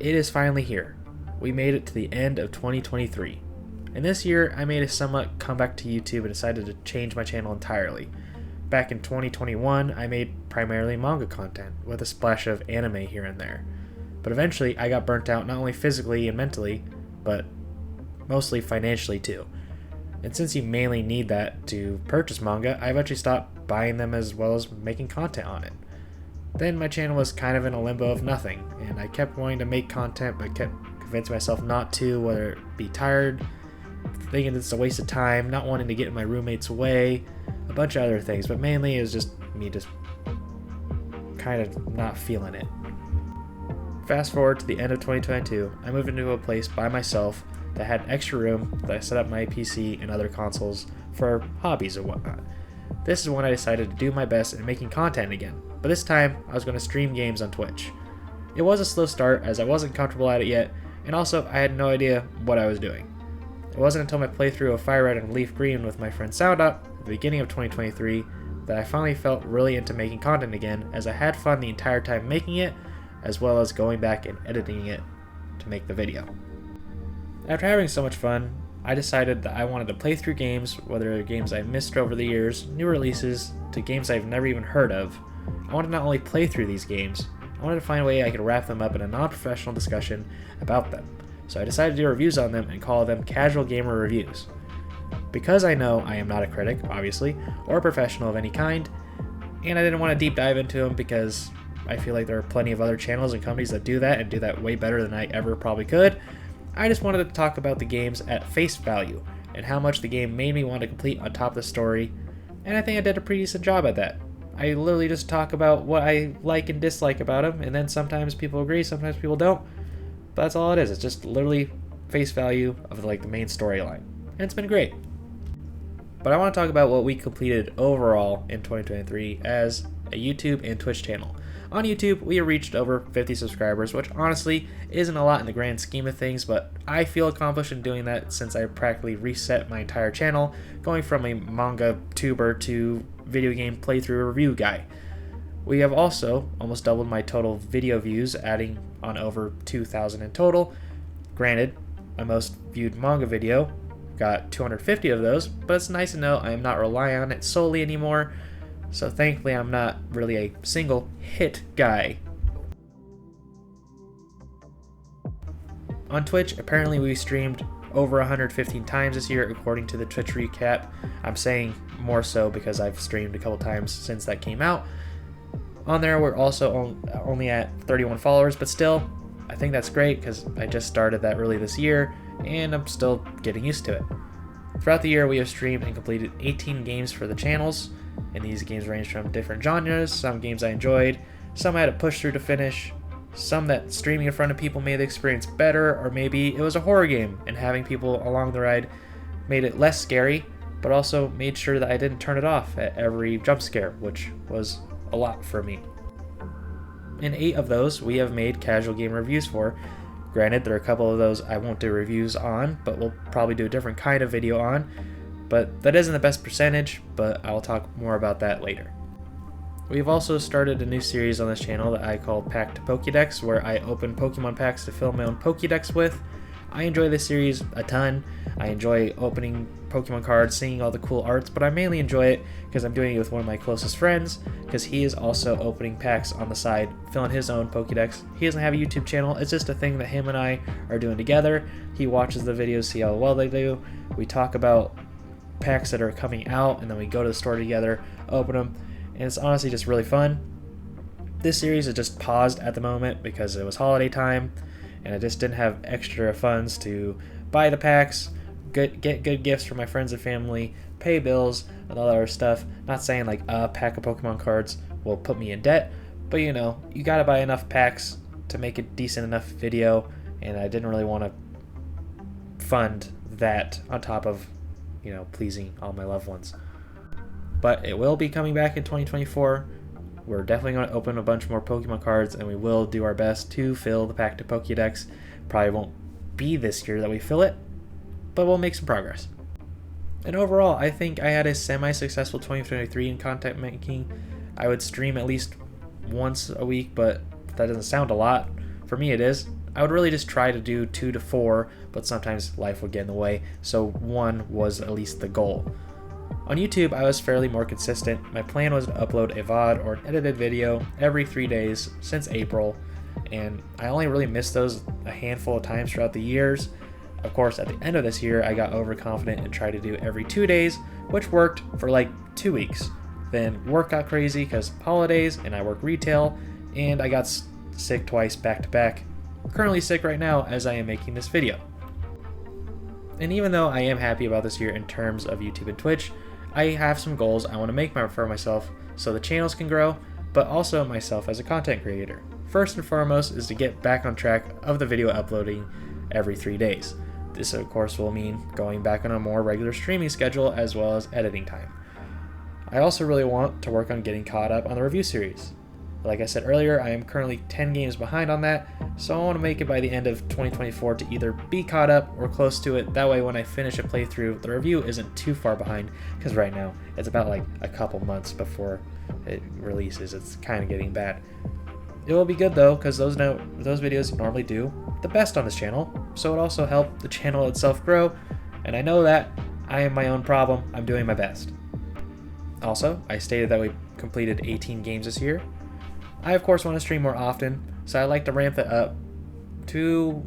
It is finally here. We made it to the end of 2023. And this year, I made a somewhat comeback to YouTube and decided to change my channel entirely. Back in 2021, I made primarily manga content, with a splash of anime here and there. But eventually, I got burnt out not only physically and mentally, but mostly financially too. And since you mainly need that to purchase manga, I eventually stopped buying them as well as making content on it. Then my channel was kind of in a limbo of nothing, and I kept wanting to make content but kept convincing myself not to, whether it be tired, thinking it's a waste of time, not wanting to get in my roommate's way, a bunch of other things, but mainly it was just me just kind of not feeling it. Fast forward to the end of 2022, I moved into a place by myself that had an extra room that I set up my PC and other consoles for hobbies or whatnot. This is when I decided to do my best in making content again, but this time I was going to stream games on Twitch. It was a slow start as I wasn't comfortable at it yet, and also I had no idea what I was doing. It wasn't until my playthrough of Fire Red and Leaf Green with my friend SoundUp at the beginning of 2023 that I finally felt really into making content again, as I had fun the entire time making it, as well as going back and editing it to make the video. After having so much fun, I decided that I wanted to play through games, whether they're games I've missed over the years, new releases, to games I've never even heard of. I wanted to not only play through these games, I wanted to find a way I could wrap them up in a non-professional discussion about them. So I decided to do reviews on them and call them casual gamer reviews. Because I know I am not a critic, obviously, or a professional of any kind, and I didn't want to deep dive into them because I feel like there are plenty of other channels and companies that do that and do that way better than I ever probably could, I just wanted to talk about the games at face value and how much the game made me want to complete on top of the story, and I think I did a pretty decent job at that. I literally just talk about what I like and dislike about them, and then sometimes people agree, sometimes people don't, but that's all it is. It's just literally face value of like the main storyline, and it's been great. But I want to talk about what we completed overall in 2023 as a YouTube and Twitch channel. On YouTube, we reached over 50 subscribers, which honestly isn't a lot in the grand scheme of things, but I feel accomplished in doing that since I practically reset my entire channel, going from a manga tuber to video game playthrough review guy. We have also almost doubled my total video views, adding on over 2,000 in total. Granted, my most viewed manga video got 250 of those, but it's nice to know I am not relying on it solely anymore. So thankfully I'm not really a single hit guy. On Twitch, apparently we streamed over 115 times this year according to the Twitch recap. I'm saying more so because I've streamed a couple times since that came out. On there we're also only at 31 followers, but still, I think that's great because I just started that early this year and I'm still getting used to it. Throughout the year we have streamed and completed 18 games for the channels, and these games range from different genres. Some games I enjoyed, some I had to push through to finish, some that streaming in front of people made the experience better, or maybe it was a horror game and having people along the ride made it less scary, but also made sure that I didn't turn it off at every jump scare, which was a lot for me. In 8 of those, we have made casual game reviews for. Granted, there are a couple of those I won't do reviews on, but we'll probably do a different kind of video on. But that isn't the best percentage, but I'll talk more about that later. We've also started a new series on this channel that I call Pack to Pokédex, where I open Pokemon packs to fill my own Pokédex with. I enjoy this series a ton. I enjoy opening Pokemon cards, seeing all the cool arts, but I mainly enjoy it because I'm doing it with one of my closest friends, because he is also opening packs on the side, filling his own Pokédex. He doesn't have a YouTube channel, it's just a thing that him and I are doing together. He watches the videos, see how well they do. We talk about packs that are coming out, and then we go to the store together, open them, and it's honestly just really fun. This series is just paused at the moment because it was holiday time, and I just didn't have extra funds to buy the packs, get good gifts for my friends and family, pay bills, and all that other stuff. Not saying like a pack of Pokemon cards will put me in debt, but you know, you gotta buy enough packs to make a decent enough video, and I didn't really want to fund that on top of, you know, pleasing all my loved ones. But it will be coming back in 2024. We're definitely going to open a bunch more Pokemon cards, and we will do our best to fill the Pack to Pokédex. Probably won't be this year that we fill it, but we'll make some progress. And overall, I think I had a semi-successful 2023 in content making. I would stream at least once a week, but that doesn't sound a lot. For me it is. I would really just try to do 2 to 4, but sometimes life would get in the way, so 1 was at least the goal. On YouTube, I was fairly more consistent. My plan was to upload a VOD or an edited video every 3 days since April, and I only really missed those a handful of times throughout the years. Of course, at the end of this year, I got overconfident and tried to do every 2 days, which worked for like 2 weeks. Then work got crazy because holidays, and I work retail, and I got sick twice back to back. Currently sick right now as I am making this video. And even though I am happy about this year in terms of YouTube and Twitch, I have some goals I want to make for myself so the channels can grow, but also myself as a content creator. First and foremost is to get back on track of the video uploading every 3 days. This of course will mean going back on a more regular streaming schedule as well as editing time. I also really want to work on getting caught up on the review series. Like I said earlier, I am currently 10 games behind on that, so I want to make it by the end of 2024 to either be caught up or close to it. That way when I finish a playthrough, the review isn't too far behind, because right now it's about like a couple months before it releases. It's kind of getting bad. It will be good though, because those videos normally do the best on this channel, so it also helped the channel itself grow, and I know that I am my own problem. I'm doing my best. Also, I stated that we completed 18 games this year. I of course want to stream more often, so I'd like to ramp it up to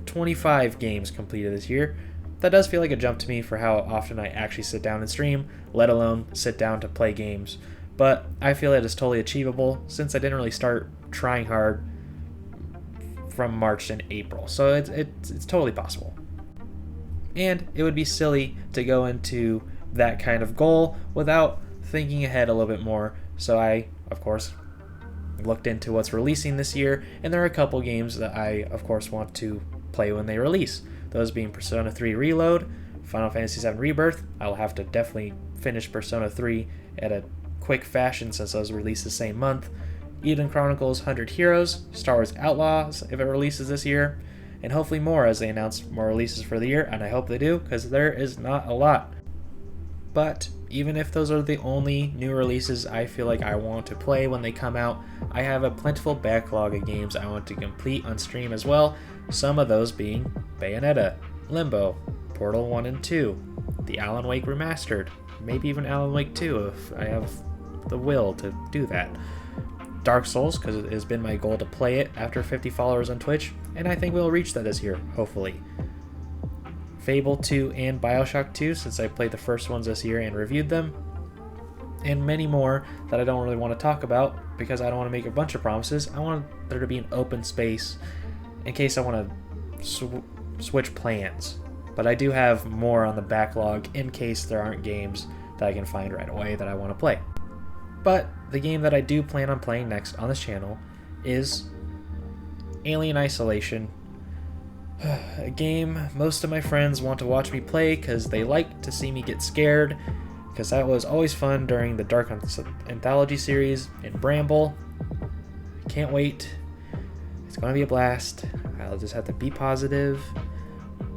25 games completed this year. That does feel like a jump to me for how often I actually sit down and stream, let alone sit down to play games. But I feel it is totally achievable since I didn't really start trying hard from March and April, so it's totally possible. And it would be silly to go into that kind of goal without thinking ahead a little bit more, so I, of course, looked into what's releasing this year, and there are a couple games that I, of course, want to play when they release. Those being Persona 3 Reload, Final Fantasy VII Rebirth. I will have to definitely finish Persona 3 at a quick fashion since those release the same month. Eden Chronicles 100 Heroes, Star Wars Outlaws if it releases this year, and hopefully more as they announce more releases for the year, and I hope they do because there is not a lot. But even if those are the only new releases I feel like I want to play when they come out, I have a plentiful backlog of games I want to complete on stream as well, some of those being Bayonetta, Limbo, Portal 1 and 2, the Alan Wake Remastered, maybe even Alan Wake 2 if I have the will to do that. Dark Souls, because it has been my goal to play it after 50 followers on Twitch, and I think we'll reach that this year, hopefully. Fable 2 and Bioshock 2, since I played the first ones this year and reviewed them, and many more that I don't really want to talk about because I don't want to make a bunch of promises. I want there to be an open space in case I want to switch plans. But I do have more on the backlog in case there aren't games that I can find right away that I want to play. But the game that I do plan on playing next on this channel is Alien Isolation. A game most of my friends want to watch me play because they like to see me get scared, because that was always fun during the Dark Anthology series in Bramble. Can't wait. It's going to be a blast. I'll just have to be positive,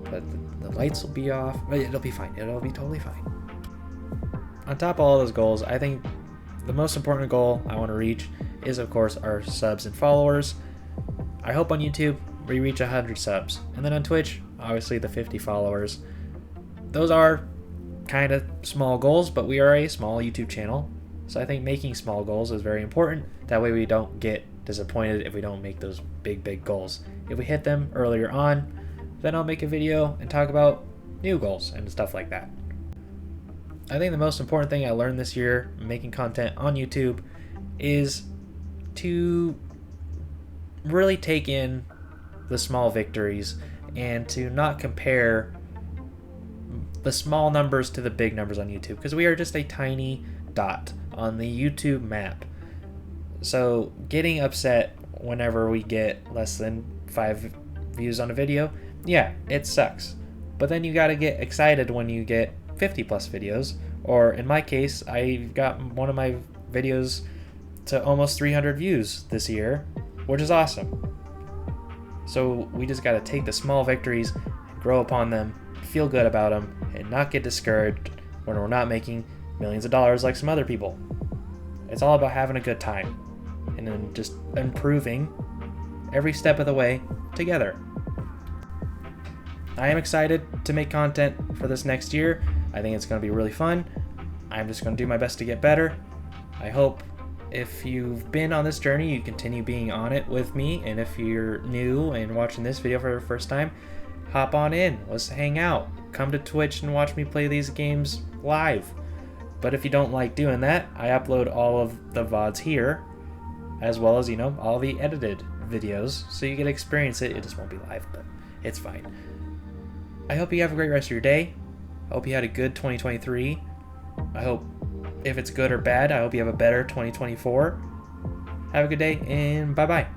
but the lights will be off. It'll be fine. It'll be totally fine. On top of all those goals, I think the most important goal I want to reach is, of course, our subs and followers. I hope on YouTube we reach 100 subs, and then on Twitch, obviously the 50 followers. Those are kind of small goals, but we are a small YouTube channel, so I think making small goals is very important. That way we don't get disappointed if we don't make those big goals. If we hit them earlier on, then I'll make a video and talk about new goals and stuff like that. I think the most important thing I learned this year making content on YouTube is to really take in the small victories and to not compare the small numbers to the big numbers on YouTube, because we are just a tiny dot on the YouTube map. So getting upset whenever we get less than 5 views on a video, yeah, it sucks. But then you gotta get excited when you get 50 plus videos, or in my case, I got one of my videos to almost 300 views this year, which is awesome. So we just gotta take the small victories, grow upon them, feel good about them, and not get discouraged when we're not making millions of dollars like some other people. It's all about having a good time and then just improving every step of the way together. I am excited to make content for this next year. I think it's going to be really fun. I'm just going to do my best to get better. I hope if you've been on this journey, you continue being on it with me. And if you're new and watching this video for the first time, hop on in. Let's hang out. Come to Twitch and watch me play these games live. But if you don't like doing that, I upload all of the VODs here, as well as, all the edited videos, so you can experience it. It just won't be live, but it's fine. I hope you have a great rest of your day. I hope you had a good 2023. I hope, if it's good or bad, I hope you have a better 2024. Have a good day, and bye-bye.